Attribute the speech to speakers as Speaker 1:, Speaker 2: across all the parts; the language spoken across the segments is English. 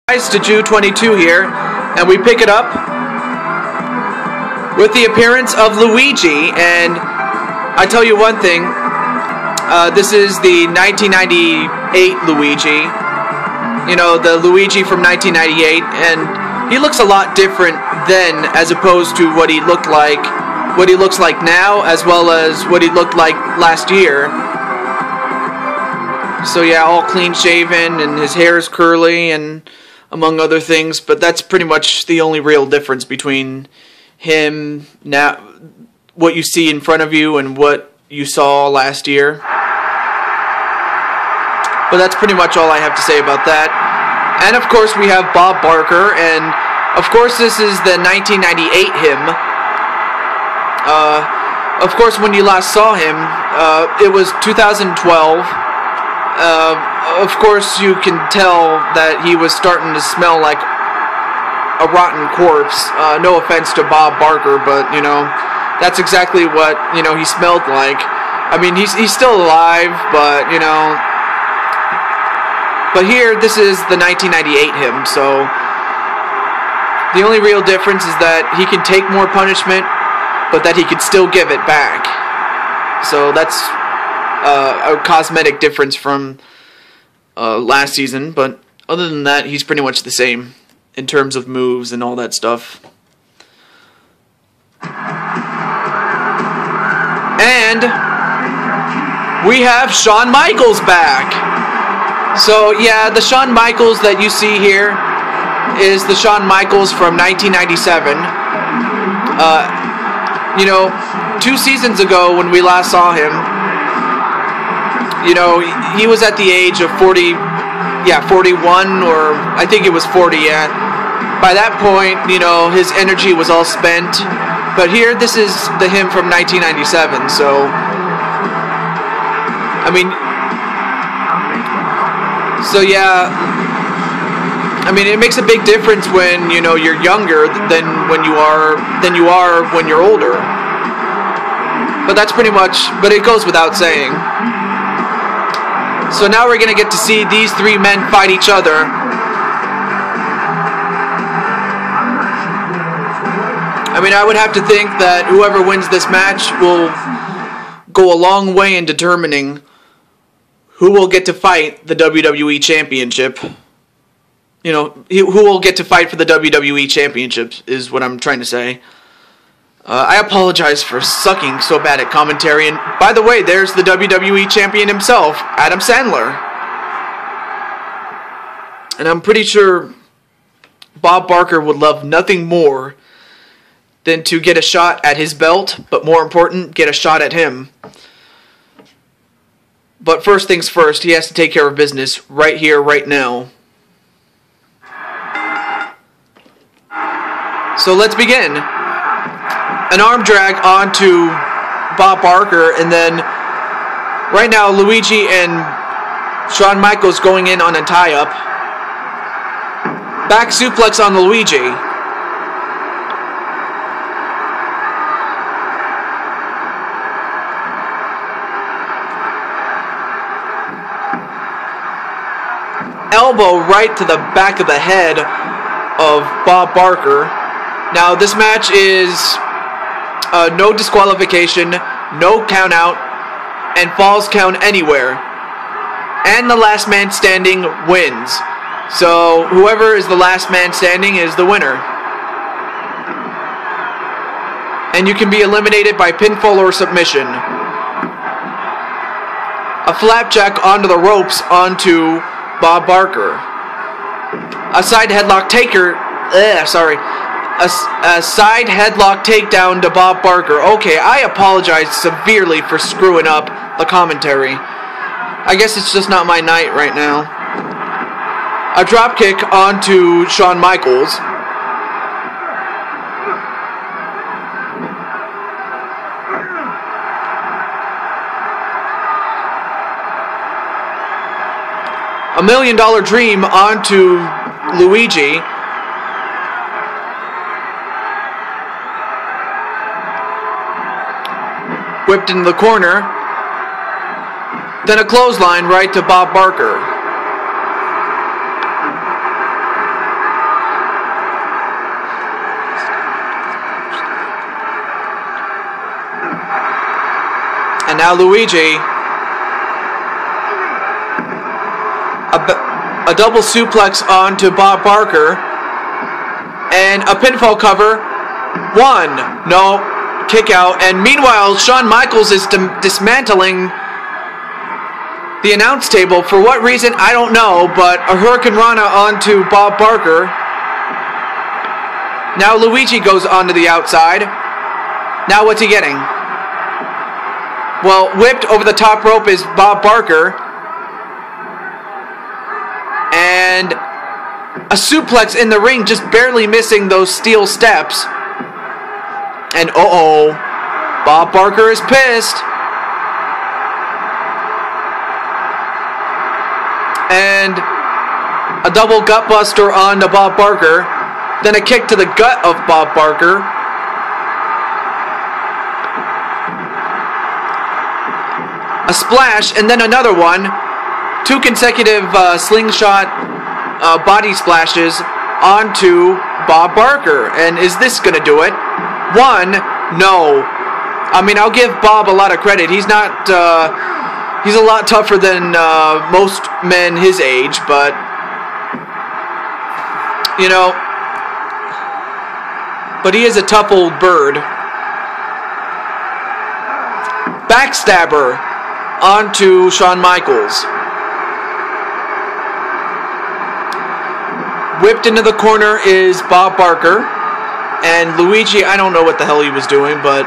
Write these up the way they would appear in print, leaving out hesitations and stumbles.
Speaker 1: To Jew 22 here, and we pick it up with the appearance of Luigi. And I tell you one thing, this is the 1998 Luigi, you know, the Luigi from 1998, and he looks a lot different then as opposed to what he looks like now, as well as what he looked like last year. So yeah, all clean shaven, and his hair is curly, and among other things, but that's pretty much the only real difference between him now, what you see in front of you, and what you saw last year. But that's pretty much all I have to say about that. And of course we have Bob Barker, and of course this is the 1998 him. Of course when you last saw him, it was 2012. Of course, you can tell that he was starting to smell like a rotten corpse. No offense to Bob Barker, but, you know, that's exactly what, you know, he smelled like. I mean, he's still alive, but, you know. But here, this is the 1998 him, so the only real difference is that he can take more punishment, but that he can still give it back. So that's a cosmetic difference from last season, but other than that, he's pretty much the same in terms of moves and all that stuff. And we have Shawn Michaels back. So yeah, the Shawn Michaels that you see here is the Shawn Michaels from 1997. You know, 2 seasons ago when we last saw him, you know, he was at the age of 41, or I think it was 40, yeah. By that point, you know, his energy was all spent. But here, this is the him from 1997, so, I mean, so yeah, I mean, it makes a big difference when, you know, you're younger than when you are when you're older. But that's pretty much, but it goes without saying. So now we're going to get to see these 3 men fight each other. I mean, I would have to think that whoever wins this match will go a long way in determining who will get to fight the WWE Championship. You know, who will get to fight for the WWE Championship is what I'm trying to say. I apologize for sucking so bad at commentary, and by the way, there's the WWE Champion himself, Adam Sandler. And I'm pretty sure Bob Barker would love nothing more than to get a shot at his belt, but more important, get a shot at him. But first things first, he has to take care of business right here, right now. So let's begin. An arm drag onto Bob Barker, and then right now Luigi and Shawn Michaels going in on a tie-up. Back suplex on Luigi. Elbow right to the back of the head of Bob Barker. Now this match is no disqualification, no count out, and falls count anywhere. And the last man standing wins. So whoever is the last man standing is the winner. And you can be eliminated by pinfall or submission. A flapjack onto the ropes onto Bob Barker. A side headlock taker. A side headlock takedown to Bob Barker. Okay, I apologize severely for screwing up the commentary. I guess it's just not my night right now. A dropkick onto Shawn Michaels. $1 Million Dream onto Luigi. Whipped into the corner. Then a clothesline right to Bob Barker. And now Luigi. A double suplex onto Bob Barker. And a pinfall cover. 1. No. Kick out. And meanwhile, Shawn Michaels is dismantling the announce table. For what reason, I don't know. But a Hurricane Rana onto Bob Barker. Now Luigi goes onto the outside. Now what's he getting? Well, whipped over the top rope is Bob Barker. And a suplex in the ring, just barely missing those steel steps. And uh-oh, Bob Barker is pissed. And a double gutbuster onto Bob Barker. Then a kick to the gut of Bob Barker. A splash, and then another one. 2 consecutive slingshot body splashes onto Bob Barker. And is this going to do it? 1, no. I mean, I'll give Bob a lot of credit. He's not, he's a lot tougher than most men his age, but, you know, but he is a tough old bird. Backstabber onto Shawn Michaels. Whipped into the corner is Bob Barker. And Luigi, I don't know what the hell he was doing, but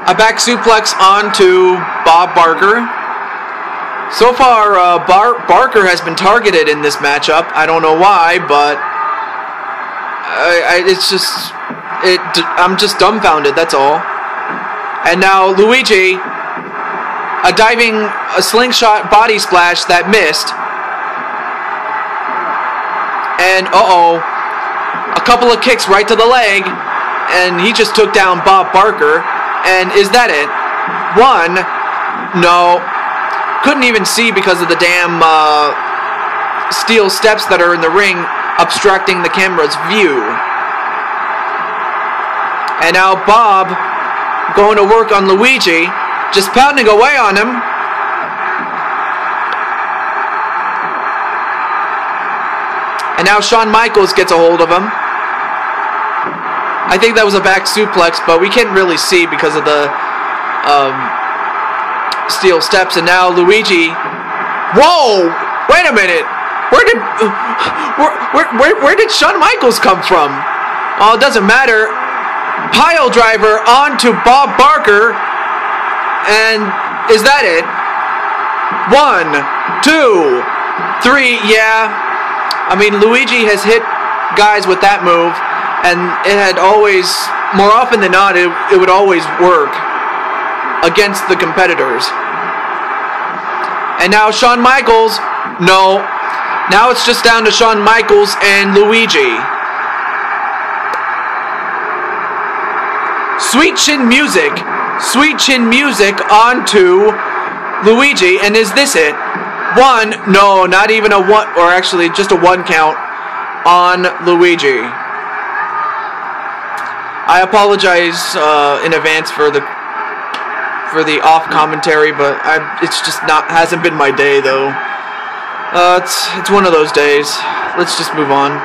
Speaker 1: a back suplex onto Bob Barker. So far, Barker has been targeted in this matchup. I don't know why, but I'm just dumbfounded, that's all. And now Luigi, a slingshot body splash that missed. And uh-oh, a couple of kicks right to the leg, and he just took down Bob Barker. And is that it? 1, no. Couldn't even see because of the damn steel steps that are in the ring obstructing the camera's view. And now Bob going to work on Luigi, just pounding away on him. And now Shawn Michaels gets a hold of him. I think that was a back suplex, but we can't really see because of the steel steps. And now Luigi. Whoa! Wait a minute. Where did Shawn Michaels come from? Oh, it doesn't matter. Pile driver onto Bob Barker. And is that it? 1, 2, 3. Yeah. I mean, Luigi has hit guys with that move, and it had always, more often than not, it would always work against the competitors. And now Shawn Michaels, no. Now it's just down to Shawn Michaels and Luigi. Sweet chin music onto Luigi, and is this it? 1, no, not even a 1, or actually just a 1 count on Luigi. I apologize in advance for the off commentary, but it's just hasn't been my day though. It's one of those days. Let's just move on.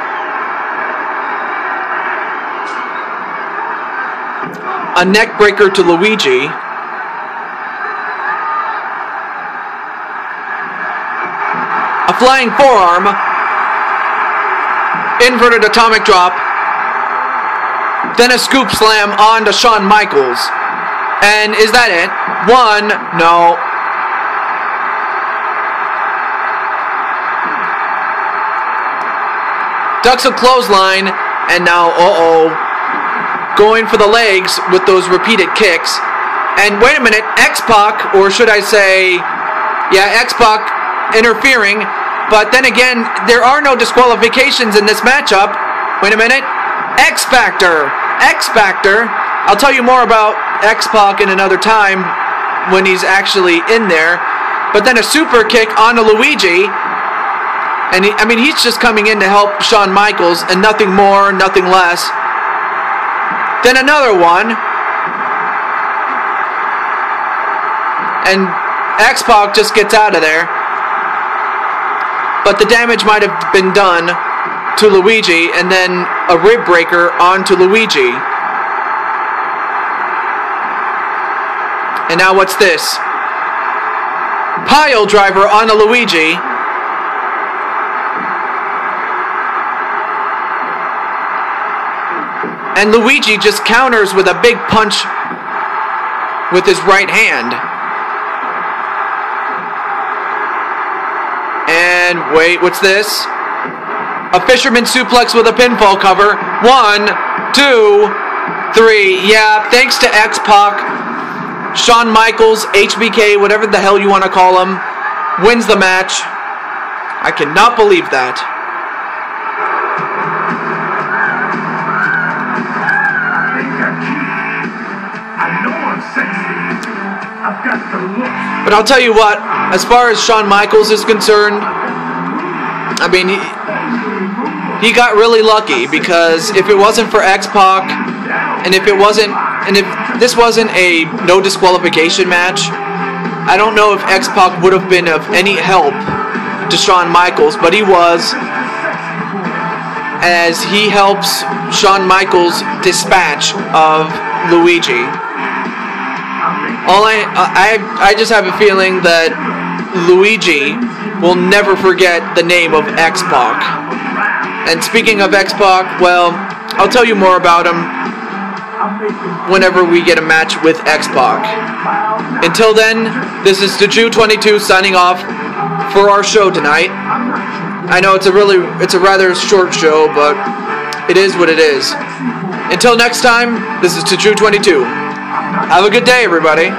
Speaker 1: A neck breaker to Luigi. A flying forearm. Inverted atomic drop. Then a scoop slam onto Shawn Michaels. And is that it? 1, no. Ducks a clothesline, and now, going for the legs with those repeated kicks. And wait a minute, X-Pac, or should I say, yeah, X-Pac interfering. But then again, there are no disqualifications in this matchup. Wait a minute. X-Factor. I'll tell you more about X-Pac in another time when he's actually in there. But then a super kick onto Luigi. And he's just coming in to help Shawn Michaels, and nothing more, nothing less. Then another one. And X-Pac just gets out of there. But the damage might have been done to Luigi, and then a rib breaker onto Luigi. And now what's this? Pile driver onto Luigi. And Luigi just counters with a big punch with his right hand. And wait, what's this? A fisherman suplex with a pinfall cover. 1, 2, 3. Yeah, thanks to X-Pac, Shawn Michaels, HBK, whatever the hell you want to call him, wins the match. I cannot believe that. But I'll tell you what, as far as Shawn Michaels is concerned, I mean, he got really lucky, because if it wasn't for X-Pac, and if this wasn't a no disqualification match, I don't know if X-Pac would have been of any help to Shawn Michaels, but he was, as he helps Shawn Michaels' dispatch of Luigi. I just have a feeling that Luigi will never forget the name of X-Pac. And speaking of X-Pac, well, I'll tell you more about him whenever we get a match with X-Pac. Until then, this is the Jew22 signing off for our show tonight. I know it's a rather short show, but it is what it is. Until next time, this is the Jew22. Have a good day, everybody.